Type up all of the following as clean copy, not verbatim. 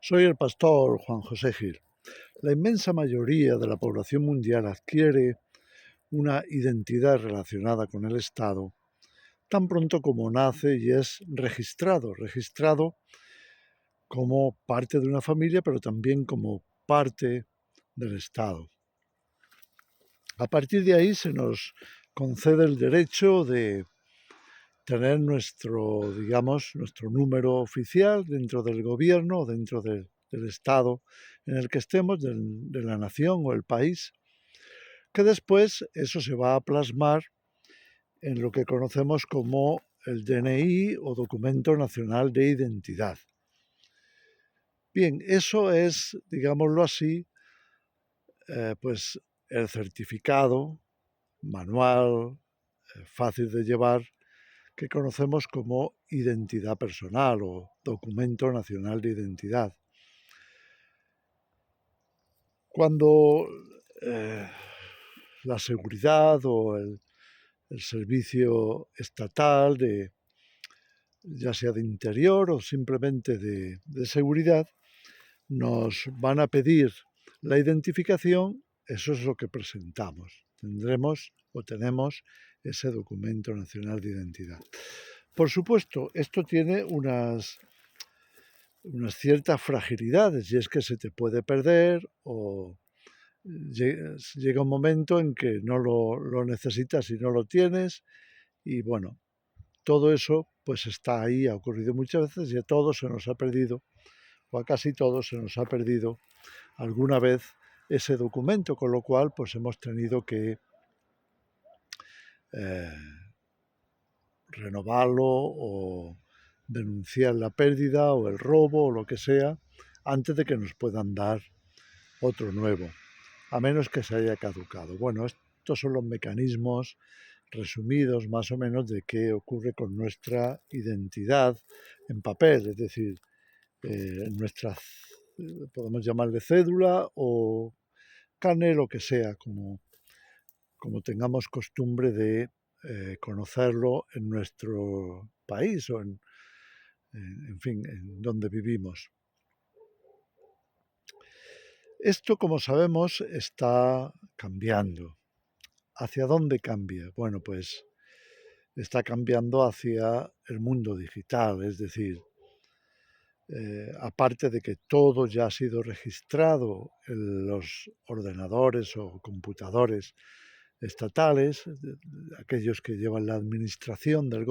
Soy el pastor Juan José Gil. La inmensa mayoría de la población mundial adquiere una identidad relacionada con el Estado tan pronto como nace y es registrado como parte de una familia, pero también como parte del Estado. A partir de ahí se nos concede el derecho de tener nuestro número oficial dentro del gobierno, dentro del Estado en el que estemos, de la nación o el país, que después eso se va a plasmar en lo que conocemos como el DNI o Documento Nacional de Identidad. Bien, eso es, digámoslo así, pues el certificado manual, fácil de llevar, que conocemos como identidad personal o documento nacional de identidad. Cuando la seguridad o el servicio estatal, ya sea de interior o simplemente de seguridad, nos van a pedir la identificación, eso es lo que presentamos. Tendremos o tenemos ese documento nacional de identidad. Por supuesto, esto tiene unas ciertas fragilidades, y es que se te puede perder o llega un momento en que no lo necesitas y no lo tienes, y bueno, todo eso pues está ahí, ha ocurrido muchas veces y a todos se nos ha perdido, o a casi todos se nos ha perdido alguna vez ese documento, con lo cual pues hemos tenido que renovarlo o denunciar la pérdida o el robo o lo que sea antes de que nos puedan dar otro nuevo, a menos que se haya caducado. Bueno, estos son los mecanismos resumidos más o menos de qué ocurre con nuestra identidad en papel, es decir, nuestra, podemos llamarle cédula o carné, lo que sea, como tengamos costumbre de conocerlo en nuestro país o en fin, en donde vivimos. Esto, como sabemos, está cambiando. ¿Hacia dónde cambia? Bueno, pues está cambiando hacia el mundo digital, es decir, aparte de que todo ya ha sido registrado en los ordenadores o computadores estatales, aquellos que llevan la administración del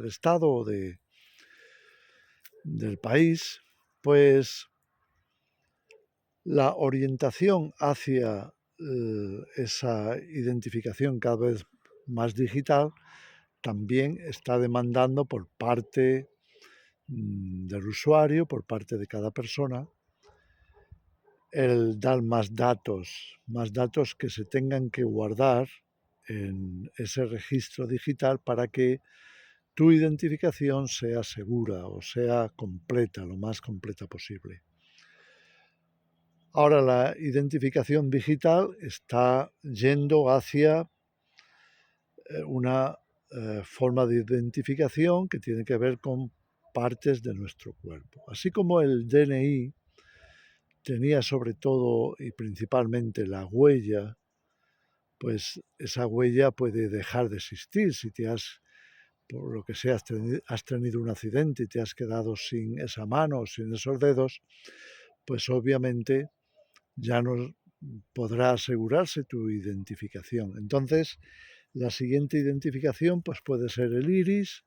Estado o del país, pues la orientación hacia esa identificación cada vez más digital también está demandando por parte del usuario, por parte de cada persona, el dar más datos que se tengan que guardar en ese registro digital para que tu identificación sea segura o sea completa, lo más completa posible. Ahora la identificación digital está yendo hacia una forma de identificación que tiene que ver con partes de nuestro cuerpo. Así como el DNI tenía sobre todo y principalmente la huella, pues esa huella puede dejar de existir si por lo que sea, has tenido un accidente y te has quedado sin esa mano o sin esos dedos, pues obviamente ya no podrá asegurarse tu identificación. Entonces, la siguiente identificación pues puede ser el iris,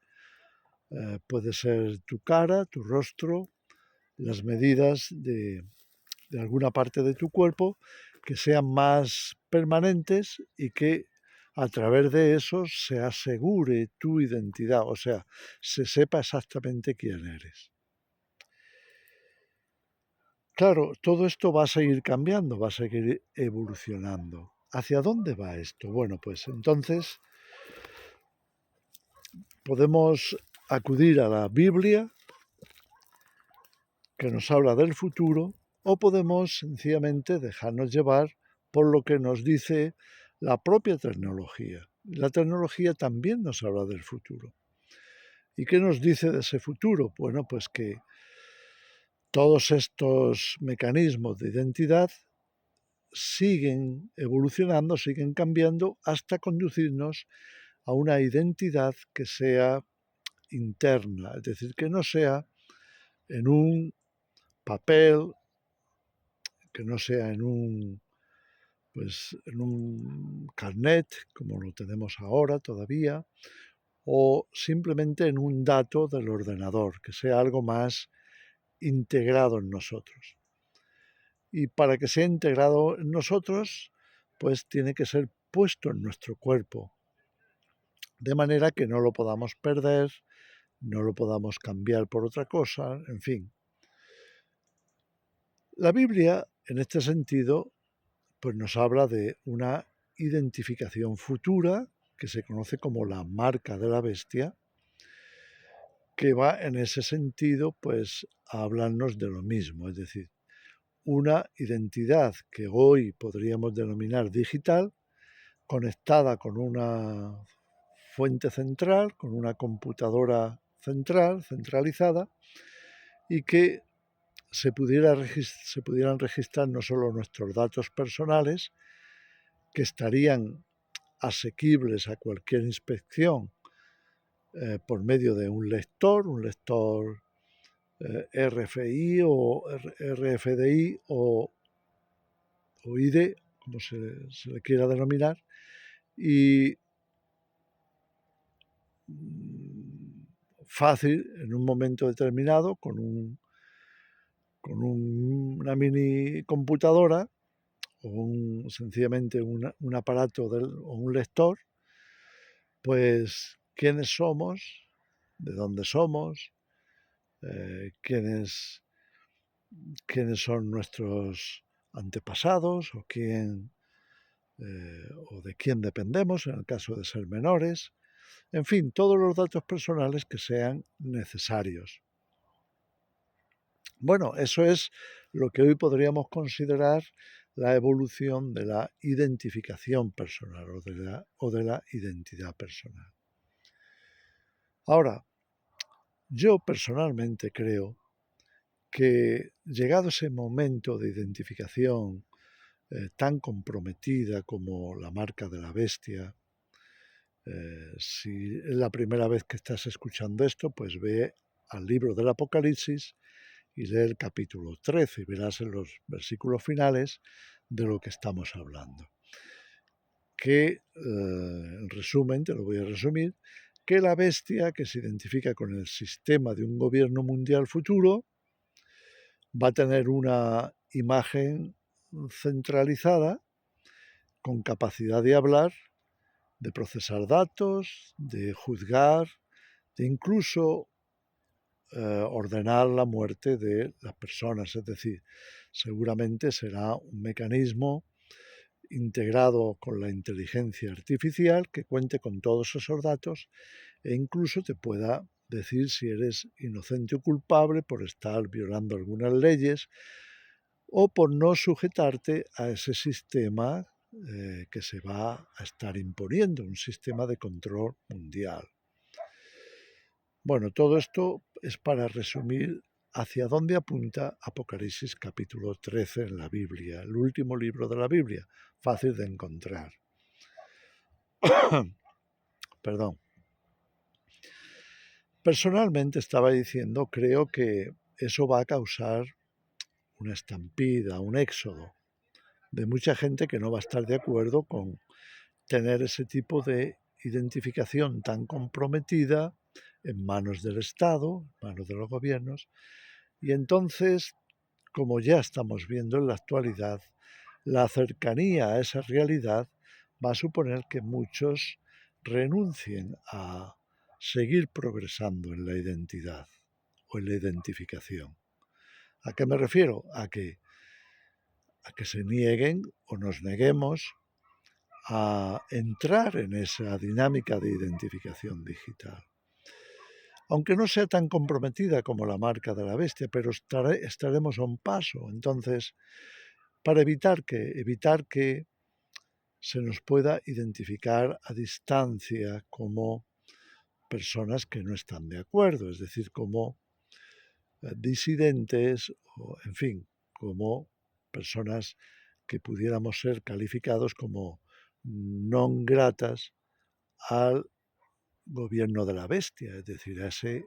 puede ser tu cara, tu rostro, las medidas de alguna parte de tu cuerpo que sean más permanentes y que a través de eso se asegure tu identidad, o sea, se sepa exactamente quién eres. Claro, todo esto va a seguir cambiando, va a seguir evolucionando. ¿Hacia dónde va esto? Bueno, pues entonces podemos acudir a la Biblia, que nos habla del futuro, o podemos sencillamente dejarnos llevar por lo que nos dice la propia tecnología. La tecnología también nos habla del futuro. ¿Y qué nos dice de ese futuro? Bueno, pues que Todos estos mecanismos de identidad siguen evolucionando, siguen cambiando hasta conducirnos a una identidad que sea interna, es decir, que no sea en un papel, que no sea en un carnet, como lo tenemos ahora todavía, o simplemente en un dato del ordenador, que sea algo más integrado en nosotros. Y para que sea integrado en nosotros, pues tiene que ser puesto en nuestro cuerpo, de manera que no lo podamos perder, no lo podamos cambiar por otra cosa, en fin. La Biblia, en este sentido, pues nos habla de una identificación futura que se conoce como la marca de la bestia, que va en ese sentido pues a hablarnos de lo mismo, es decir, una identidad que hoy podríamos denominar digital, conectada con una fuente central, con una computadora central, centralizada, y que se pudieran registrar no solo nuestros datos personales, que estarían asequibles a cualquier inspección por medio de un lector RFI o RFDI o ID, como se le quiera denominar, y fácil en un momento determinado con una mini computadora o sencillamente un aparato o un lector, pues quiénes somos, de dónde somos, quiénes son nuestros antepasados o de quién dependemos en el caso de ser menores, en fin, todos los datos personales que sean necesarios. Bueno, eso es lo que hoy podríamos considerar la evolución de la identificación personal o de la identidad personal. Ahora, yo personalmente creo que llegado ese momento de identificación tan comprometida como la marca de la bestia, si es la primera vez que estás escuchando esto, pues ve al libro del Apocalipsis y lee el capítulo 13 y verás en los versículos finales de lo que estamos hablando. Que, en resumen, te lo voy a resumir, que la bestia que se identifica con el sistema de un gobierno mundial futuro va a tener una imagen centralizada con capacidad de hablar, de procesar datos, de juzgar, de incluso ordenar la muerte de las personas. Es decir, seguramente será un mecanismo integrado con la inteligencia artificial que cuente con todos esos datos e incluso te pueda decir si eres inocente o culpable por estar violando algunas leyes o por no sujetarte a ese sistema que se va a estar imponiendo, un sistema de control mundial. Bueno, todo esto es para resumir hacia dónde apunta Apocalipsis capítulo 13 en la Biblia, el último libro de la Biblia, fácil de encontrar. Perdón. Personalmente estaba diciendo, creo que eso va a causar una estampida, un éxodo de mucha gente que no va a estar de acuerdo con tener ese tipo de identificación tan comprometida en manos del Estado, en manos de los gobiernos. Y entonces, como ya estamos viendo en la actualidad, la cercanía a esa realidad va a suponer que muchos renuncien a seguir progresando en la identidad o en la identificación. ¿A qué me refiero? A que se nieguen o nos neguemos a entrar en esa dinámica de identificación digital. Aunque no sea tan comprometida como la marca de la bestia, pero estaremos a un paso. Entonces, para evitar que se nos pueda identificar a distancia como personas que no están de acuerdo, es decir, como disidentes, o, en fin, como personas que pudiéramos ser calificados como non gratas al gobierno de la bestia, es decir, a ese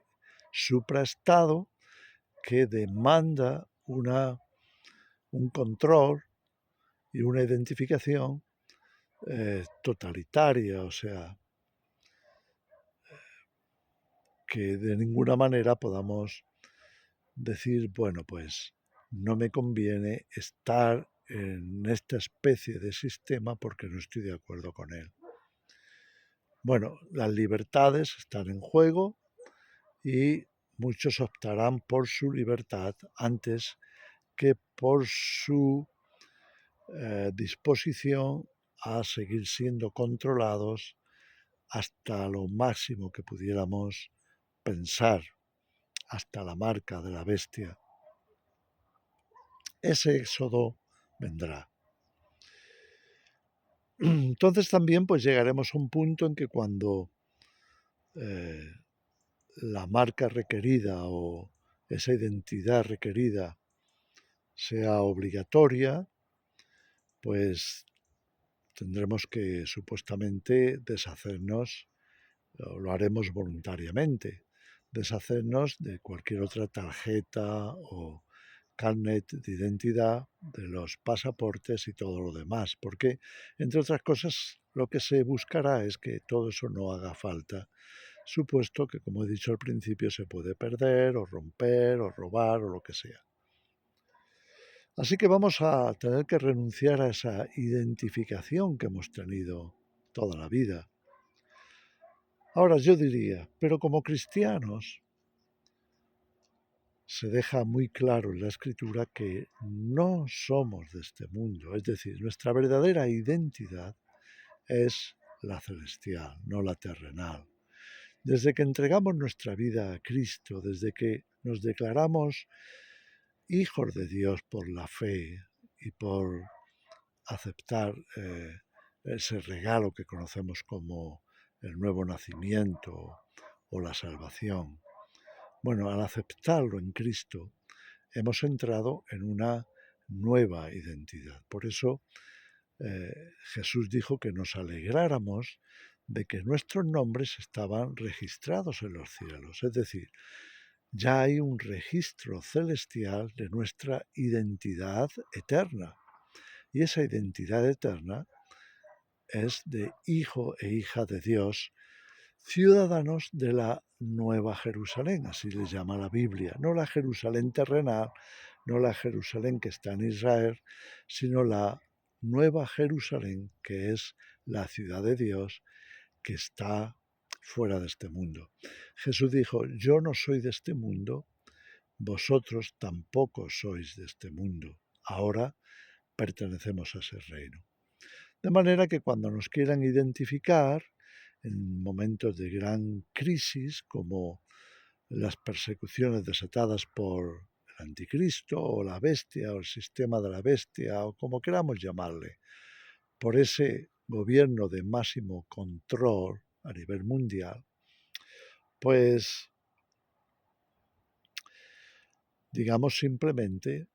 supraestado que demanda un control y una identificación totalitaria, o sea, que de ninguna manera podamos decir, bueno, pues no me conviene estar en esta especie de sistema porque no estoy de acuerdo con él. Bueno, las libertades están en juego y muchos optarán por su libertad antes que por su disposición a seguir siendo controlados hasta lo máximo que pudiéramos pensar, hasta la marca de la bestia. Ese éxodo vendrá. Entonces también pues llegaremos a un punto en que cuando la marca requerida o esa identidad requerida sea obligatoria, pues tendremos que supuestamente deshacernos, o lo haremos voluntariamente, deshacernos de cualquier otra tarjeta o carnet de identidad, de los pasaportes y todo lo demás, porque, entre otras cosas, lo que se buscará es que todo eso no haga falta, supuesto que, como he dicho al principio, se puede perder o romper o robar o lo que sea. Así que vamos a tener que renunciar a esa identificación que hemos tenido toda la vida. Ahora yo diría, pero como cristianos se deja muy claro en la Escritura que no somos de este mundo, es decir, nuestra verdadera identidad es la celestial, no la terrenal. Desde que entregamos nuestra vida a Cristo, desde que nos declaramos hijos de Dios por la fe y por aceptar ese regalo que conocemos como el nuevo nacimiento o la salvación. Bueno, al aceptarlo en Cristo, hemos entrado en una nueva identidad. Por eso Jesús dijo que nos alegráramos de que nuestros nombres estaban registrados en los cielos. Es decir, ya hay un registro celestial de nuestra identidad eterna. Y esa identidad eterna es de hijo e hija de Dios, ciudadanos de la Nueva Jerusalén, así les llama la Biblia, no la Jerusalén terrenal, no la Jerusalén que está en Israel, sino la Nueva Jerusalén, que es la ciudad de Dios, que está fuera de este mundo. Jesús dijo, yo no soy de este mundo, vosotros tampoco sois de este mundo. Ahora pertenecemos a ese reino. De manera que cuando nos quieran identificar en momentos de gran crisis, como las persecuciones desatadas por el anticristo o la bestia o el sistema de la bestia o como queramos llamarle, por ese gobierno de máximo control a nivel mundial, pues digamos simplemente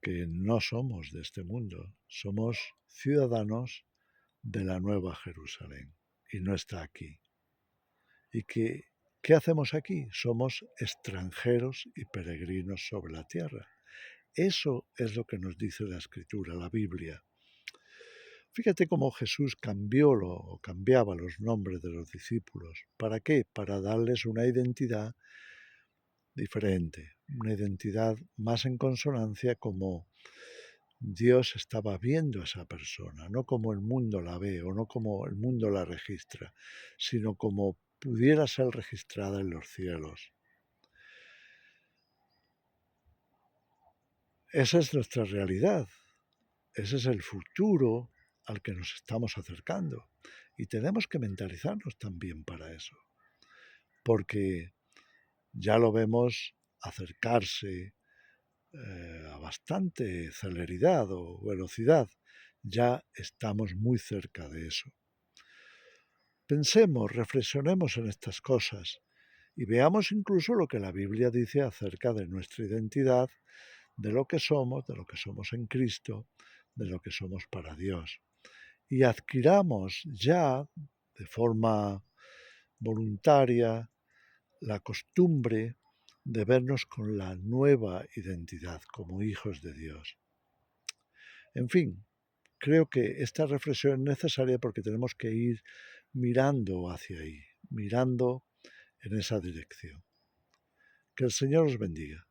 que no somos de este mundo, somos ciudadanos de la Nueva Jerusalén y no está aquí. Y que, ¿qué hacemos aquí? Somos extranjeros y peregrinos sobre la tierra. Eso es lo que nos dice la Escritura, la Biblia. Fíjate cómo Jesús cambiaba los nombres de los discípulos. ¿Para qué? Para darles una identidad diferente, una identidad más en consonancia como Dios estaba viendo a esa persona, no como el mundo la ve o no como el mundo la registra, sino como pudiera ser registrada en los cielos. Esa es nuestra realidad, ese es el futuro al que nos estamos acercando y tenemos que mentalizarnos también para eso, porque ya lo vemos acercarse a bastante celeridad o velocidad, ya estamos muy cerca de eso. Pensemos, reflexionemos en estas cosas y veamos incluso lo que la Biblia dice acerca de nuestra identidad, de lo que somos en Cristo, de lo que somos para Dios. Y adquiramos ya de forma voluntaria la costumbre de vernos con la nueva identidad como hijos de Dios. En fin, creo que esta reflexión es necesaria porque tenemos que ir mirando hacia ahí, mirando en esa dirección. Que el Señor os bendiga.